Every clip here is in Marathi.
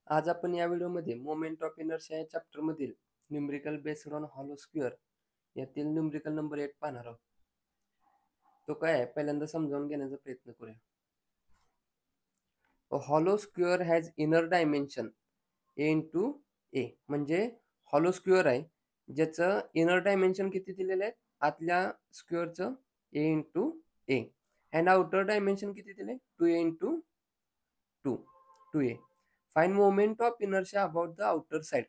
आज आपण या व्हिडिओमध्ये मोमेंट ऑफ इनर्शिया या चॅप्टरमधील numerical based on hollow square यातील न्यूमेरिकल नंबर 8 पाहणार आहोत. तो काय आहे पहिल्यांदा समजावून घेण्याचा प्रयत्न करूया. Hollow square has inner dimension a into a, म्हणजे हॉलो स्क्वेअर आहे ज्याचं इनर डायमेन्शन किती दिलेलं आहे आतल्या स्क्वेअरचं a into a, and outer dimension किती दिले 2a into 2a. Find moment of inertia about the outer side.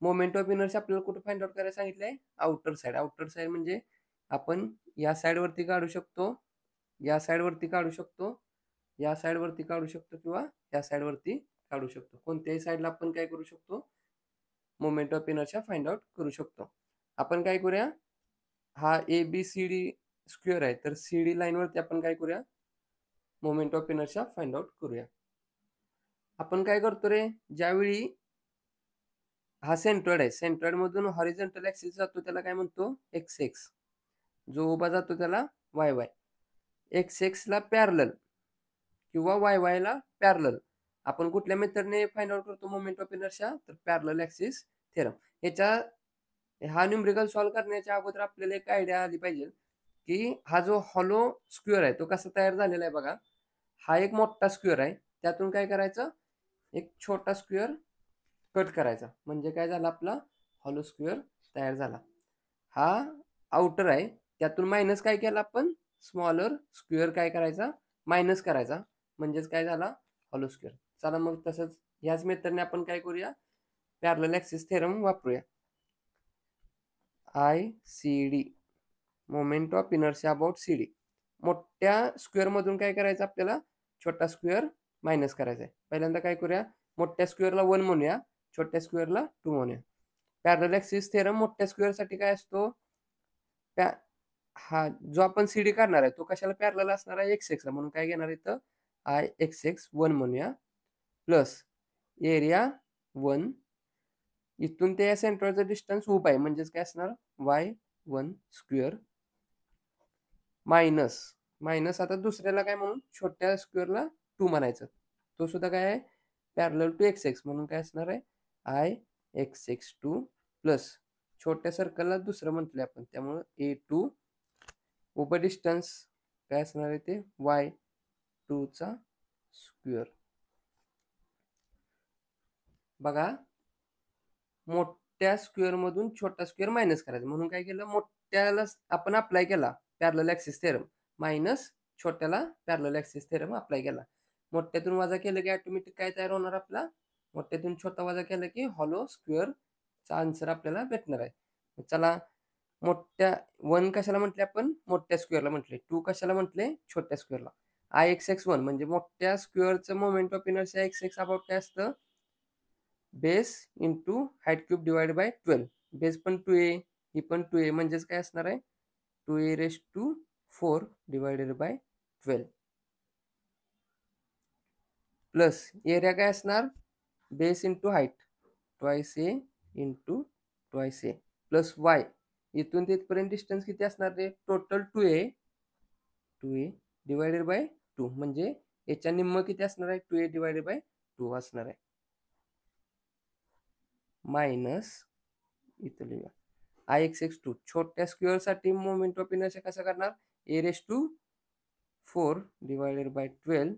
Moment of inertia आपल्याला कुठे फाइंड आउट करायला सांगितलंय? Outer side. आउटर साइड म्हणजे आपण या साइड वरती काढू शकतो, या साइड वरती काढू शकतो, या साइड वरती काढू शकतो किंवा या साइड वरती काढू शकतो. कोणत्याही साइडला आपण काय करू शकतो? Moment of inertia find out करू शकतो. आपण काय करूया, हा ABCD स्क्वेअर आहे तर CD लाईन वरती आपण काय करूया, moment of inertia find out करूया. आपण काय करतो रे, ज्यावेळी हा सेंट्रॉइड आहे, सेंट्रॉइड मधून हॉरिझॉन्टल ऍक्सिस जातो त्याला काय म्हणतो? X x. जो उभा जातो त्याला वाय वाय. एक्स एक्स ला पॅरलल किंवा वाय वाय ला पॅरलल आपण कुठल्या मेथडने फाइंड आउट करतो मोमेंट ऑफ इनर्शिया? तर पॅरलल ऍक्सिस थेरम. याच्या हा न्यूमेरिकल सॉल्व्ह करण्याच्या अगोदर आपल्याला एक आयडिया आली पाहिजे की हा जो हॉलो स्क्वेअर आहे तो कसा तयार झालेला आहे बघा. हा एक मोठा स्क्वेअर आहे, त्यातून काय करायचं, एक छोटा स्क्वेअर कट करायचा, म्हणजे काय झाला, आपला हॉलो स्क्वेअर तयार झाला. हा आउटर आहे, त्यातून मायनस काय केला आपण, स्मॉलर स्क्वेअर काय करायचा, मायनस करायचा, म्हणजेच काय झाला, हॉलो स्क्वेअर. चला मग तसंच ह्याच मेथडने आपण काय करूया, पॅरलल ऍक्सिस थेरम वापरूया. ICD, moment of inertia about CD. मोठ्या स्क्वेअर मधून काय करायचं आपल्याला, छोटा स्क्वेअर मायनस करायचा आहे. पहिल्यांदा काय करूया, मोठ्या स्क्वेअरला 1 म्हणूया, छोट्या स्क्वेअरला 2 म्हणूया. पॅरलल ऍक्सिस थेरम मोठ्या स्क्वेअर साठी काय असतो, हा जो आपण CD काढणार आहे तो कशाला पॅरलल असणार आहे, एक्स एक्स ला, म्हणून काय घेणार इथं IXX1 म्हणूया, प्लस एरिया 1, इथून ते सेंट्रॉइडचं डिस्टन्स उभा आहे म्हणजेच काय असणार, y1 स्क्वेअर, मायनस मायनस आता दुसऱ्याला काय म्हणून, छोट्या स्क्वेअरला 2 म्हणायचं, तो सुद्धा काय आहे, पॅरलल टू एक्स एक्स, म्हणून काय असणार आहे IXX2, प्लस छोट्या सर्कलला दुसरं म्हटलंय आपण त्यामुळे A2, उप डिस्टन्स काय असणार आहे ते y2 चा स्क्वेअर. बघा, मोठ्या स्क्वेअर मधून छोटा स्क्वेअर मायनस करायचा, म्हणून काय केलं, मोठ्याला आपण अप्लाय केला पॅरलल ऍक्सिस थेरम, मायनस छोट्याला पॅरलल ऍक्सिस थेरम अप्लाय केला. मोठ्यातून वजा केलं की ऑटोमॅटिक काय तयार होणार आपला, मोठ्यातून छोटा वजा केलं की हॉलो स्क्वेअर चा आन्सर आपल्याला भेटणार आहे. चला, मोठ्या 1 कशाला म्हटले आपण, मोठ्या स्क्वेअरला म्हटले, 2 कशाला म्हटले, छोट्या स्क्वेअरला. IXX1 म्हणजे मोठ्या स्क्वेअरचं moment of inertia x x about काय असतं, base into height cube divide by 12. Base पण 2a, ही पण 2a, म्हणजेच काय असणार आहे, 2a⁴ divided by 12, plus area काय असणार, base into height twice a into twice a, plus y, इथून तिथपर्यंत डिस्टन्स किती असणार रे, टोटल 2a डिवाइडेड बाय 2, म्हणजे याच्या निम्म किती असणार आहे, 2a डिवाइडेड बाय 2 असणार आहे, मायनस इथं लिहूया IXX2. छोट्या स्क्वेअर साठी मोमेंट ऑफ इनर्शिया कसं करणार, A⁴ डिवाइडेड बाय 12,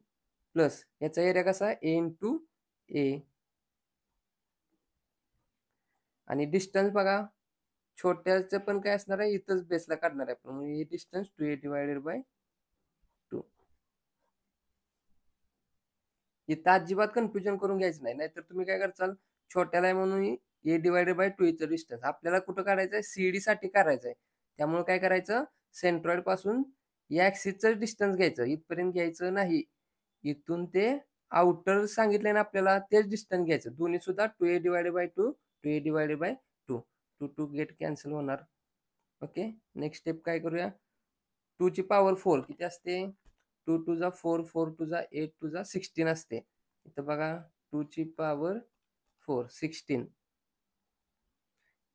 प्लस याचा एरिया कसा, a इंटू a, आणि डिस्टन्स बघा, छोट्याचं पण काय असणार आहे, इथंच बेसला काढणार आहे आपण, म्हणजे डिस्टन्स 2a डिवाइडेड बाय 2. इथं अजिबात कन्फ्युजन करून घ्यायचं नाही, नाहीतर तुम्ही काय करचाल, छोट्याला आहे म्हणून a डिवाइडेड बाय 2 इथं डिस्टन्स आपल्याला कुठं काढायचं आहे, CD साठी काढायचं आहे. त्यामुळे काय करायचं, सेंट्रॉइड पासून या ऍक्सिसचं डिस्टन्स घ्यायचं, इथपर्यंत घ्यायचं नाही, इथून ते आउटर सांगितलंय ना आपल्याला, तेच डिस्टन्स घ्यायचं. दोन्ही सुद्धा 2a divided by 2, 2a divided by 2, 2 2 get cancel होणार. ओके, नेक्स्ट स्टेप काय करूया, 2 ची पॉवर 4 किती असते, 2 2 जा 4, 4 2 जा 8, 2 जा 16 असते. इथं बघा 2 ची पॉवर 4 16,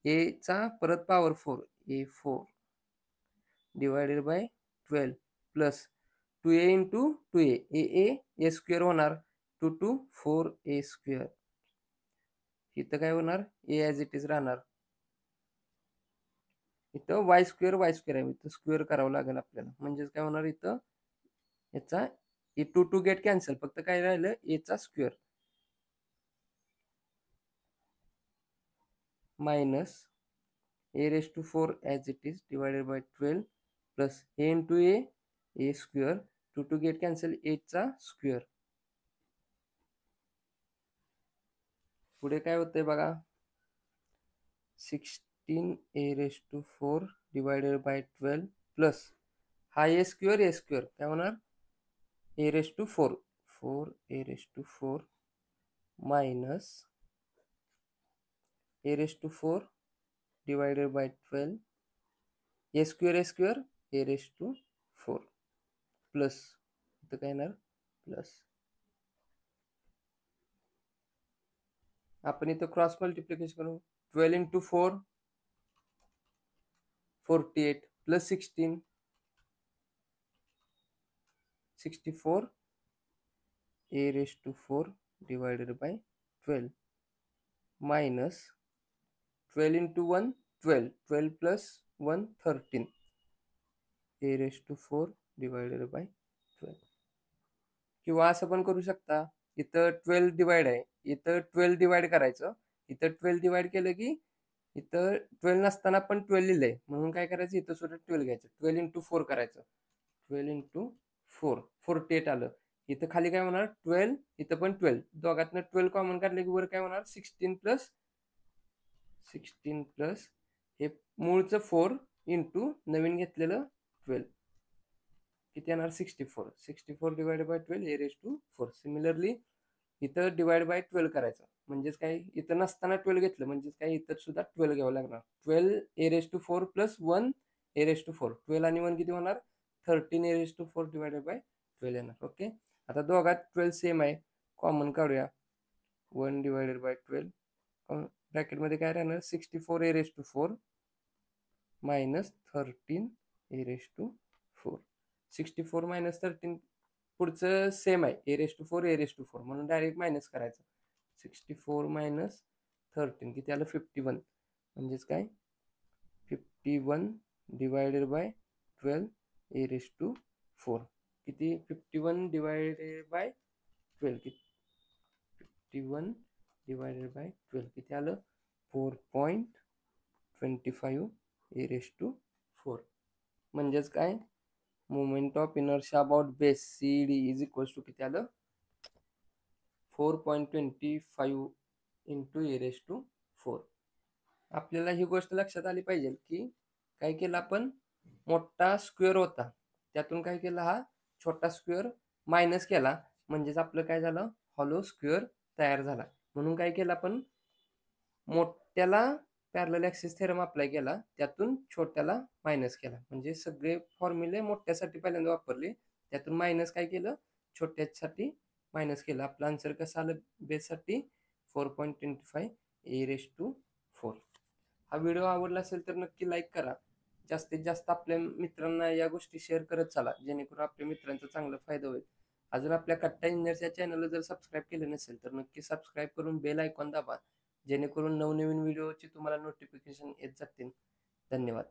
a चा परत power 4 A4 divided by 12, plus 2a into 2a, a square होणार, 2 2 4a स्क्वेअर इथं काय होणार, ए ॲज इट इज राहणार. इथं वाय स्क्वेअर आहे, इथं स्क्वेअर करावं लागेल आपल्याला. म्हणजेच काय होणार इथं, याचा a two two get cancel, फक्त काय राहिलं एचा square minus a raise to 4 as it is divided by 12 plus a into a square, two two get cancel, एचा स्क्वेअर. पुढे काय होतंय बघा, 16 a raise to 4 divided by 12 plus हा ए स्क्वेअर काय होणार, a raise to 4 a raise to 4 minus a raise to 4 divided by 12 A square A raise to 4 plus इथं काय येणार प्लस. आपण इथं क्रॉस मल्टिप्लिकेशन करू, 12 into 4 48 plus 16 64 A raise to 4 divided by 12 minus 12 into 1 12 plus 1 13 A raise to 4 divided by 12. किंवा असं पण करू शकता, इथं 12 डिवाइड आहे, इथं 12 डिवाइड करायचं, इथं 12 डिवाइड केलं की इथं 12 नसताना पण 12 लिहिलंय, म्हणून काय करायचं इथं सुद्धा 12 घ्यायचं, 12 इंटू 4 करायचं, 12 इंटू 4 48 आलं. इथं खाली काय होणार 12, इथं पण 12, दोघातनं 12 कॉमन काढले की वर काय होणार 16 प्लस हे मूळचं 4 इंटू नवीन घेतलेलं 12 किती येणार 64 divided by 12 A raise to 4. Similarly इथं डिवाइड बाय 12 करायचं, म्हणजेच काय इथं नसताना 12 घेतलं, म्हणजेच काय इथं सुद्धा 12 घ्यावं लागणार. 12 ए raise to 4 plus 1 a raise to 4, 12 आणि 1 किती होणार 13 ए रेस टू 4 डिवाइडेड बाय 12 येणार. ओके, आता दोघात 12 सेम आहे, कॉमन काढूया, 1 डिवाइडेड बाय 12 ब्रॅकेटमध्ये काय राहणार 64 ए raise to 4 minus 13 A raise to 4. 64 minus 13 पुढचं सेम आहे, ए रेस टू 4 म्हणून डायरेक्ट मायनस करायचं. 64 मायनस 13 किती आलं 51, म्हणजेच काय 51 divided by 12 A raise to 4 किती 51 डिवायडेड बाय 12 किती 51 डिवायडेड बाय 12 किती आलं 4.25 ए रेस टू 4. म्हणजेच काय moment of inertia about base C D is equals to किती आलं 4.25 इंटू ए रेस टू 4. आपल्याला ही गोष्ट लक्षात आली पाहिजे की काय केलं आपण, मोठा स्क्वेअर होता त्यातून काय केलं हा छोटा स्क्वेअर मायनस केला, म्हणजेच आपलं काय झालं हॉलो स्क्वेअर तयार झाला. म्हणून काय केलं आपण मोठ्याला पॅरलल ॲक्सिस थेरम अप्लाय केला, त्यातून छोट्याला मायनस केला, म्हणजे सगळे फॉर्म्युले मोठ्यासाठी पहिल्यांदा वापरले, त्यातून मायनस काय केलं छोट्यासाठी मायनस केलं. आपलं आन्सर कसं आलं बेससाठी 4.25 ए रेस टू 4. हा व्हिडिओ आवडला असेल तर नक्की लाईक करा, जास्तीत जास्त आपल्या मित्रांना या गोष्टी शेअर करत चला, जेणेकरून आपल्या मित्रांचा चांगला फायदा होईल. अजून आपल्या कट्टा इंजिनिअर्स या चॅनलला जर सबस्क्राईब केलं नसेल तर नक्की सबस्क्राईब करून बेल आयकॉन दाबा, जेणेकरून नवनवीन व्हिडिओची तुम्हाला नोटिफिकेशन येत जातील. धन्यवाद.